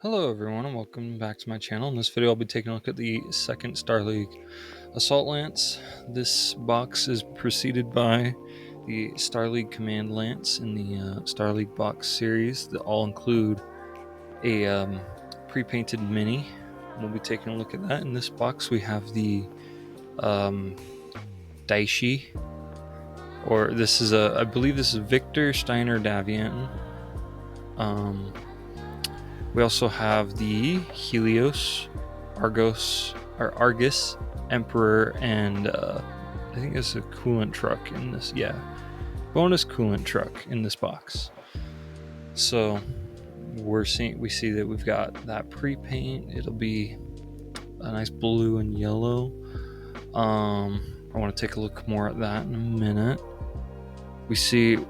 Hello everyone and welcome back to my channel. In this video I'll be taking a look at the second Star League Assault Lance. This box is preceded by the Star League Command Lance in the Star League box series that all include a pre-painted mini. We'll be taking a look at that. In this box we have the Daishi, or this is I believe this is Victor Steiner-Davion. We also have the Helios, Argus, Emperor, and I think there's a coolant truck in this. Yeah, bonus coolant truck in this box. So we see that we've got that pre-paint. It'll be a nice blue and yellow. I want to take a look more at that in a minute. We see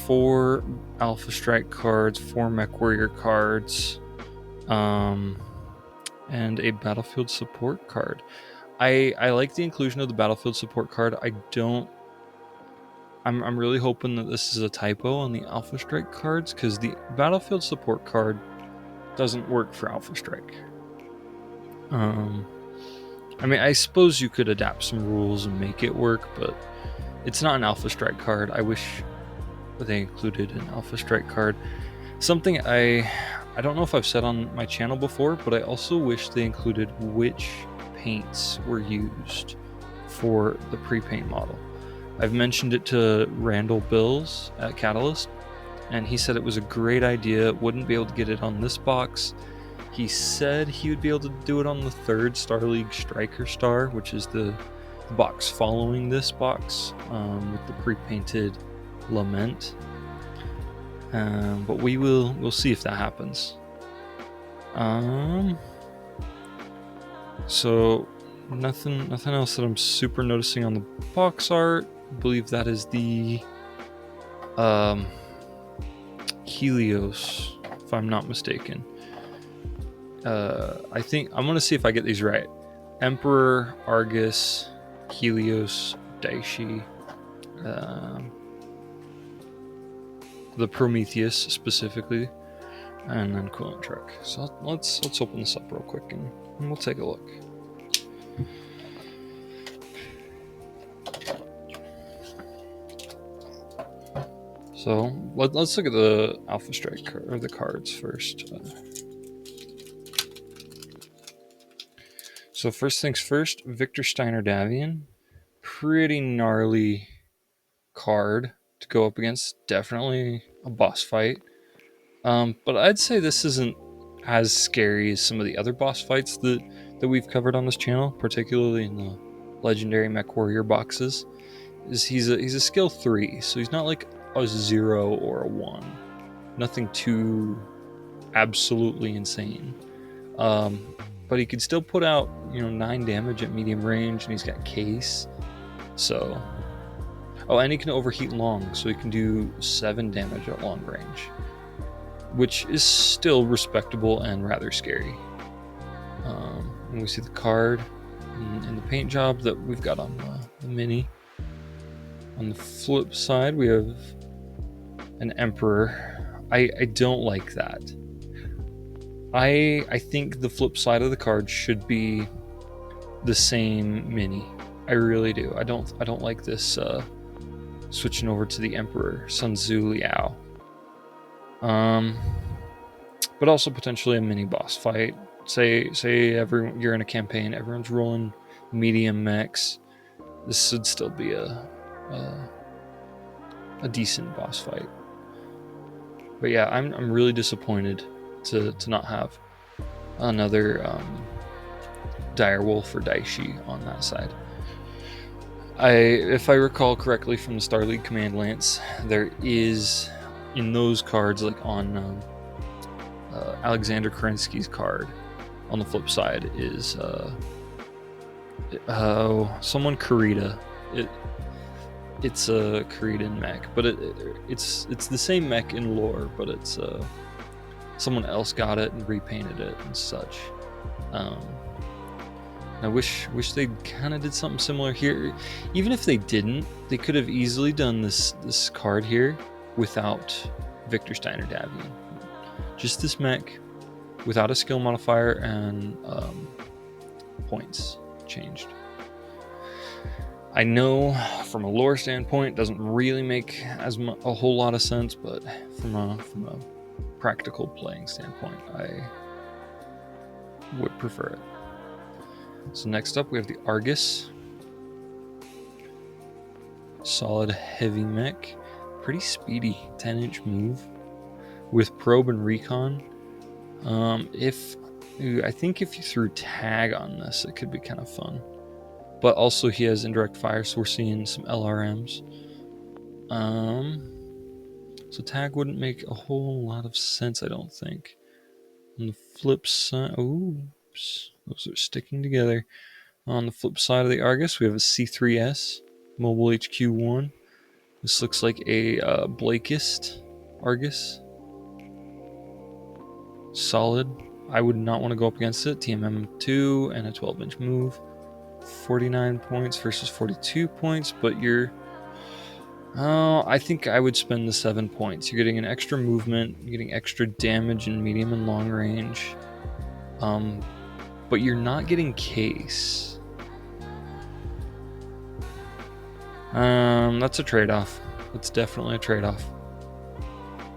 4 Alpha Strike cards, 4 Mech Warrior cards, and a Battlefield Support card. I like the inclusion of the Battlefield Support card. I'm really hoping that this is a typo on the Alpha Strike cards, because the Battlefield Support card doesn't work for Alpha Strike. I mean, I suppose you could adapt some rules and make it work, but it's not an Alpha Strike card. I wish they included an Alpha Strike card. Something I don't know if I've said on my channel before, but I also wish they included which paints were used for the pre-paint model. I've mentioned it to Randall Bills at Catalyst, and he said it was a great idea. Wouldn't be able to get it on this box. He said he would be able to do it on the 3rd Star League Striker Star, which is the box following this box, with the pre-painted Lament. But we'll see if that happens. So nothing else that I'm super noticing on the box art. I believe that is the Helios, if I'm not mistaken. I think I'm gonna see if I get these right. Emperor, Argus, Helios, Daishi, the Prometheus specifically, and then coolant truck. So let's open this up real quick and we'll take a look. So let's look at the Alpha Strike or the cards first. So first things first, Victor Steiner-Davion, pretty gnarly card to go up against. Definitely a boss fight. But I'd say this isn't as scary as some of the other boss fights that we've covered on this channel, particularly in the legendary Mech Warrior boxes. He's a skill 3, so he's not like a 0 or a 1. Nothing too absolutely insane. But he could still put out 9 damage at medium range, and he's got case. So, and he can overheat long, so he can do 7 damage at long range, which is still respectable and rather scary. And we see the card and the paint job that we've got on the mini. On the flip side, we have an Emperor. I don't like that. I think the flip side of the card should be the same mini. I really do. I don't like this switching over to the Emperor, Sun Tzu Liao. But also potentially a mini boss fight. Say you're in a campaign, everyone's rolling medium mechs. This would still be a decent boss fight. But yeah, I'm really disappointed to not have another Direwolf or Daishi on that side. If I recall correctly from the Star League Command Lance, there is in those cards, like on Alexander Kerensky's card, on the flip side is someone Kurita. It's a Kuritan mech, but it's the same mech in lore, but it's someone else got it and repainted it and such. I wish they kind of did something similar here. Even if they didn't, they could have easily done this card here without Victor Steiner-Davion. Just this mech, without a skill modifier and points changed. I know from a lore standpoint, it doesn't really make a whole lot of sense, but from a practical playing standpoint, I would prefer it. So next up, we have the Argus. Solid heavy mech. Pretty speedy 10-inch move with probe and recon. I think if you threw tag on this, it could be kind of fun. But also he has indirect fire, so we're seeing some LRMs. So tag wouldn't make a whole lot of sense, I don't think. On the flip side, oops, those are sticking together. On the flip side of the Argus, we have a C3S, Mobile HQ1. This looks like a Blakist Argus. Solid. I would not want to go up against it. TMM2 and a 12-inch move. 49 points versus 42 points, but I think I would spend the 7 points. You're getting an extra movement, you're getting extra damage in medium and long range. But you're not getting case. That's a trade-off. That's definitely a trade-off.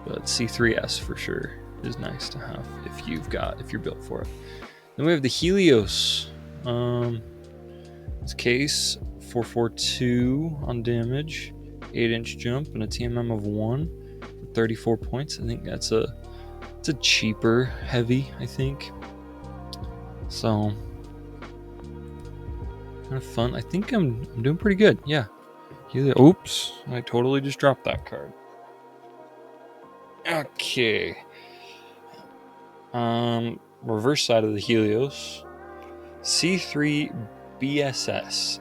But C3S for sure is nice to have if you're built for it. Then we have the Helios. It's case 442 on damage, 8-inch jump, and a TMM of 1 for 34 points. I think it's a cheaper heavy, I think. So kind of fun. I think I'm doing pretty good. Yeah. Oops, I totally just dropped that card. Okay. Reverse side of the Helios. C3 BSS.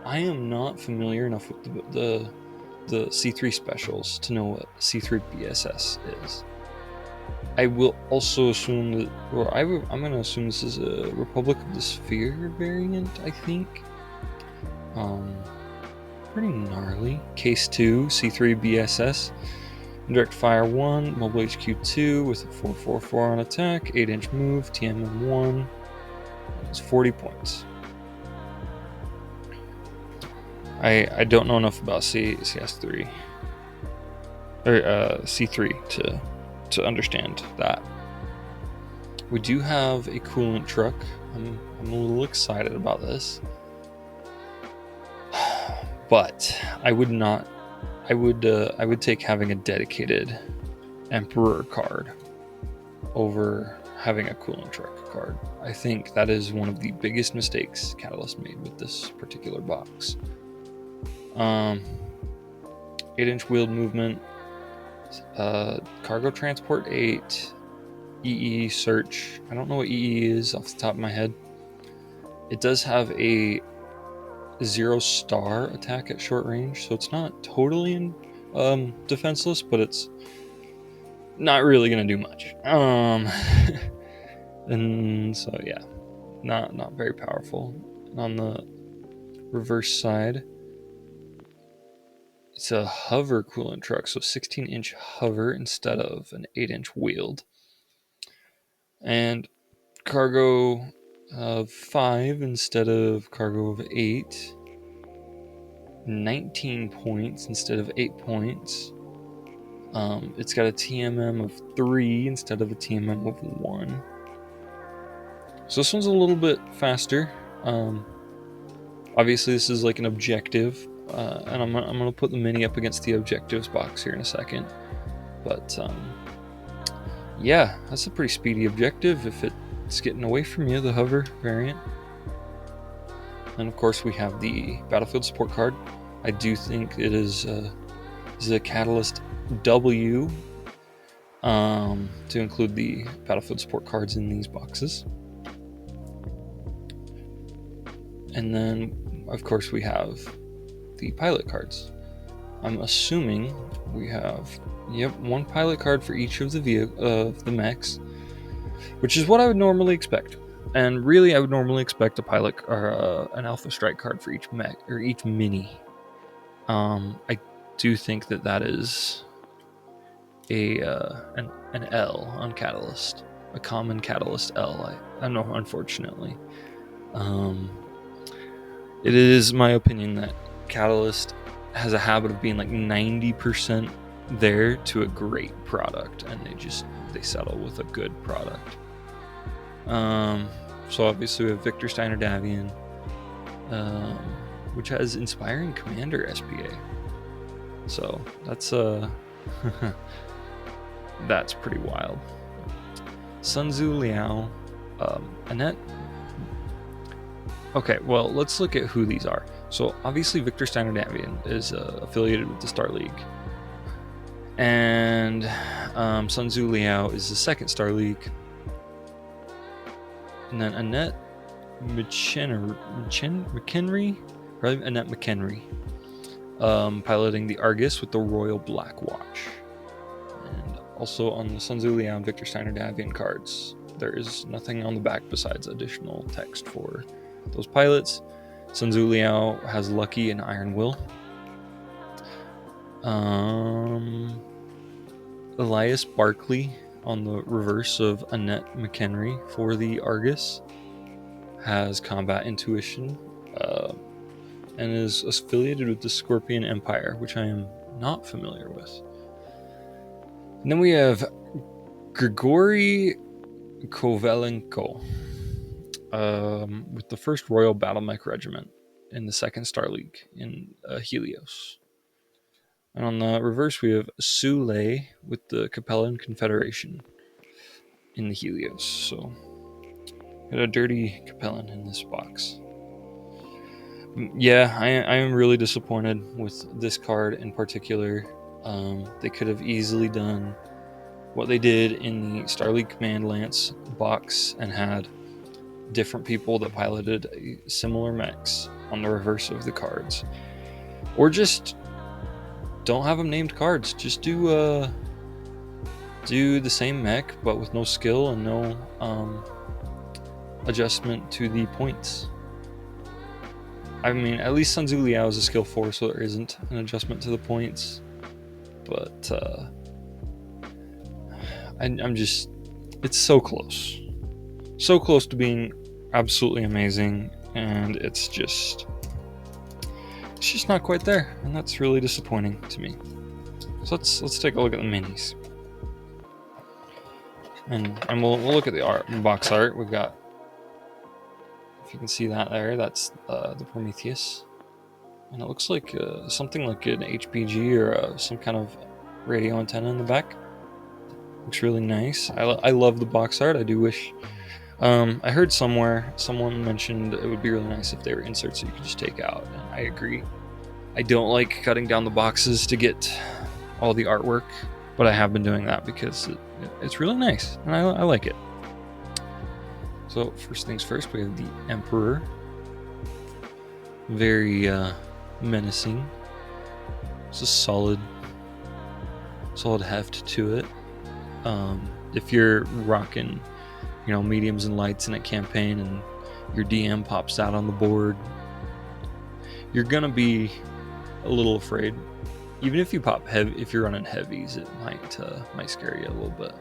I am not familiar enough with the C3 specials to know what C3 BSS is. I will also assume that, I'm going to assume this is a Republic of the Sphere variant, I think. Pretty gnarly. Case 2, C3 BSS. Indirect fire 1, Mobile HQ 2 with a 444 on attack, 8-inch move, TMM 1. It's 40 points. I don't know enough about CS3 or C3 to understand that. We do have a coolant truck. I'm a little excited about this, but I would take having a dedicated Emperor card over having a coolant truck card. I think that is one of the biggest mistakes Catalyst made with this particular box. 8-inch wheeled movement, cargo transport 8, EE search. I don't know what EE is off the top of my head. It does have a 0-star attack at short range, so it's not totally defenseless, but it's not really gonna do much. And so yeah, not very powerful. On the reverse side, it's a hover coolant truck, so 16-inch hover instead of an 8-inch wheeled. And cargo of 5 instead of cargo of 8. 19 points instead of 8 points. It's got a TMM of 3 instead of a TMM of 1. So this one's a little bit faster. Obviously this is like an objective. And I'm gonna put the mini up against the objectives box here in a second, but yeah, that's a pretty speedy objective if it's getting away from you, the hover variant. And of course we have the battlefield support card. I do think it is a Catalyst W to include the battlefield support cards in these boxes. And then of course we have the pilot cards. I'm assuming we have one pilot card for each of the mechs, which is what I would normally expect. And really, I would normally expect a pilot or an Alpha Strike card for each mech or each mini. I do think that is an L on Catalyst. a common Catalyst L. I know, unfortunately. It is my opinion that Catalyst has a habit of being like 90% there to a great product, and they settle with a good product. So obviously we have Victor Steiner-Davion, which has Inspiring Commander SPA. So that's that's pretty wild. Sun Tzu Liao, Annette. Okay, well, let's look at who these are. So obviously Victor Steiner-Davion is affiliated with the Star League, and Sun Tzu Liao is the second Star League, and then Annette McHenry, Annette McHenry, piloting the Argus with the Royal Black Watch. And also on the Sun Tzu Liao and Victor Steiner-Davion cards, there is nothing on the back besides additional text for those pilots. Sun Tzu Liao has Lucky and Iron Will. Elias Barkley on the reverse of Annette McHenry for the Argus has Combat Intuition, and is affiliated with the Scorpion Empire, which I am not familiar with. And then we have Grigory Kovalenko, with the 1st Royal Battle Mech Regiment in the 2nd Star League in Helios. And on the reverse, we have Su Lei with the Capellan Confederation in the Helios. So, got a dirty Capellan in this box. Yeah, I am really disappointed with this card in particular. They could have easily done what they did in the Star League Command Lance box and had different people that piloted similar mechs on the reverse of the cards, or just don't have them named cards. Just do the same mech but with no skill and no adjustment to the points. I mean, at least Sun Tzu Liao is a skill 4, so there isn't an adjustment to the points. But I'm just, it's so close to being absolutely amazing, and it's just not quite there, and that's really disappointing to me. So let's take a look at the minis, and we'll look at the box art. We've got, if you can see that there, that's the Prometheus, and it looks like something like an HPG or some kind of radio antenna in the back. Looks really nice. I love the box art. I do wish. I heard somewhere someone mentioned it would be really nice if they were inserts that you could just take out, and I agree. I don't like cutting down the boxes to get all the artwork, but I have been doing that because it's really nice, and I like it. So first things first, we have the Emperor. Very menacing. It's a solid heft to it. If you're rocking, mediums and lights in a campaign and your DM pops out on the board, you're gonna be a little afraid. Even if you pop heavy, if you're running heavies, it might scare you a little bit.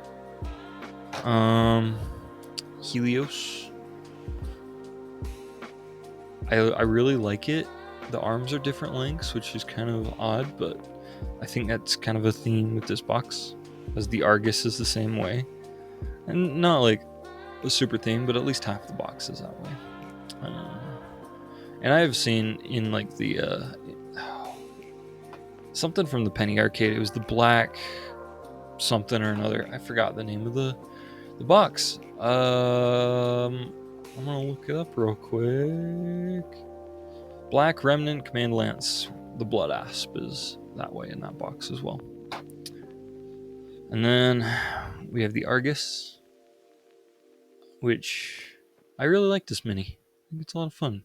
Helios. I really like it. The arms are different lengths, which is kind of odd, but I think that's kind of a theme with this box, as the Argus is the same way. And not like a super theme, but at least half the box is that way. And I have seen in like the something from the Penny Arcade, it was the black something or another. I forgot the name of the box. I'm gonna look it up real quick. Black Remnant Command Lance. The Blood Asp is that way in that box as well. And then we have the Argus, which I really like this mini. I think it's a lot of fun.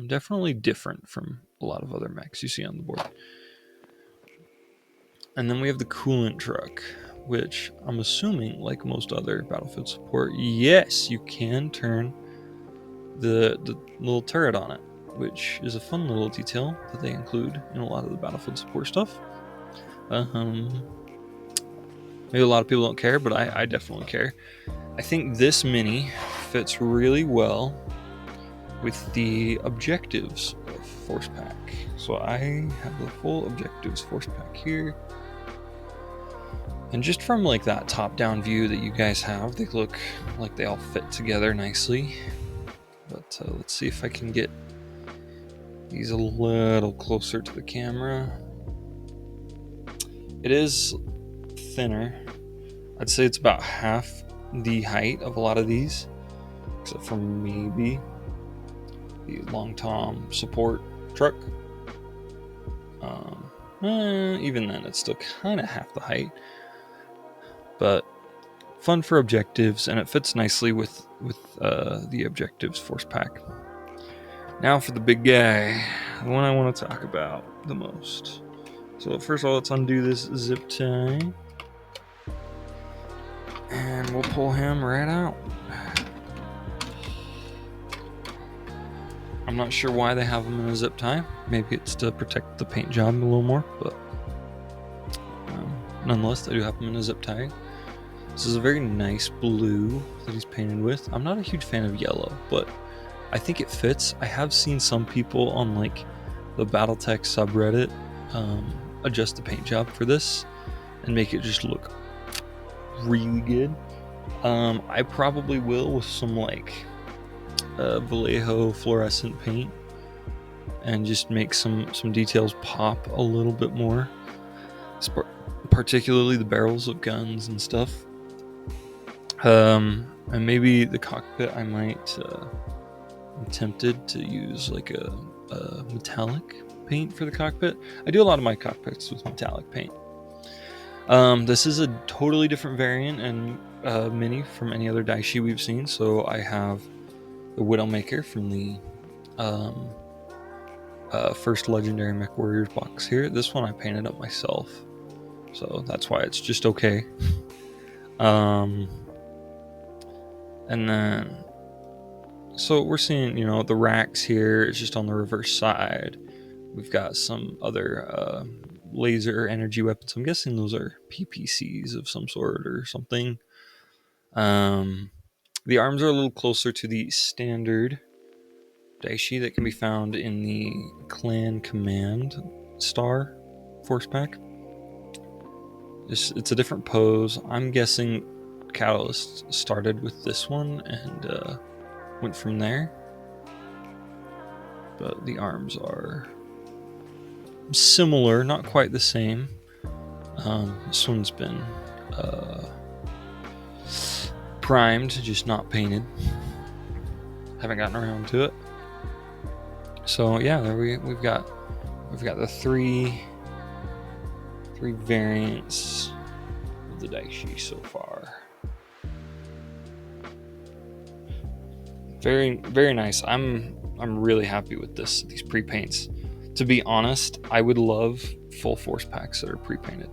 Definitely different from a lot of other mechs you see on the board. And then we have the Coolant Truck, which I'm assuming, like most other Battlefield support, yes, you can turn the little turret on it, which is a fun little detail that they include in a lot of the Battlefield support stuff. Maybe a lot of people don't care, but I definitely care. I think this mini fits really well with the objectives of Force Pack. So I have the full objectives Force Pack here. And just from like that top-down view that you guys have, they look like they all fit together nicely. But let's see if I can get these a little closer to the camera. It is thinner. I'd say it's about half the height of a lot of these, except for maybe the long tom support truck. Even then, it's still kind of half the height. But fun for objectives, and it fits nicely with the objectives Force Pack. Now for the big guy, the one I want to talk about the most. So first of all, let's undo this zip tie, and we'll pull him right out. I'm not sure why they have him in a zip tie. Maybe it's to protect the paint job a little more, but nonetheless, they do have him in a zip tie. This is a very nice blue that he's painted with. I'm not a huge fan of yellow, but I think it fits. I have seen some people on like the Battletech subreddit adjust the paint job for this and make it just look really good. I probably will with some like Vallejo fluorescent paint and just make some details pop a little bit more, particularly the barrels of guns and stuff. And maybe the cockpit, I might I'm tempted to use like a metallic paint for the cockpit. I do a lot of my cockpits with metallic paint. This is a totally different variant and mini from any other Daishi we've seen. So I have the Widowmaker from the first Legendary Mech Warriors box here. This one I painted up myself, so that's why it's just okay. And then, so we're seeing, you know, the racks here. It's just on the reverse side. We've got some other laser energy weapons. I'm guessing those are PPCs of some sort or something. The arms are a little closer to the standard Daishi that can be found in the Clan Command Star Force Pack. It's a different pose. I'm guessing Catalyst started with this one and went from there. But the arms are similar, not quite the same. This one's been primed, just not painted. Haven't gotten around to it. So yeah, there we've got the three variants of the Daishi so far. Very, very nice. I'm really happy with these pre-paints. To be honest, I would love full Force Packs that are pre-painted.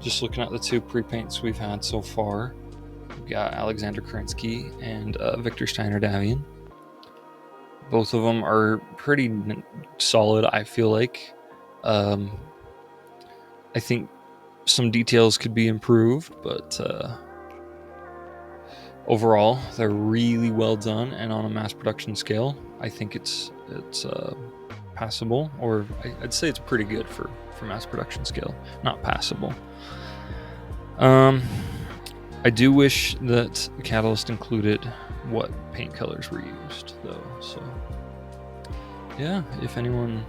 Just looking at the two pre-paints we've had so far, we've got Alexander Kerensky and Victor Steiner-Davion. Both of them are pretty solid, I feel like. I think some details could be improved, but overall, they're really well done, and on a mass production scale, I think it's passable, or I'd say it's pretty good for mass production scale, not passable. I do wish that the Catalyst included what paint colors were used, though. So yeah, if anyone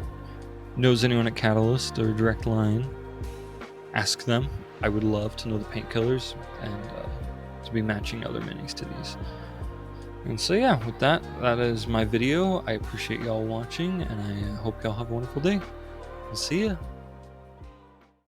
knows anyone at Catalyst or Direct Line, ask them. I would love to know the paint colors and to be matching other minis to these. And so yeah, with that is my video. I appreciate y'all watching, and I hope y'all have a wonderful day. See ya.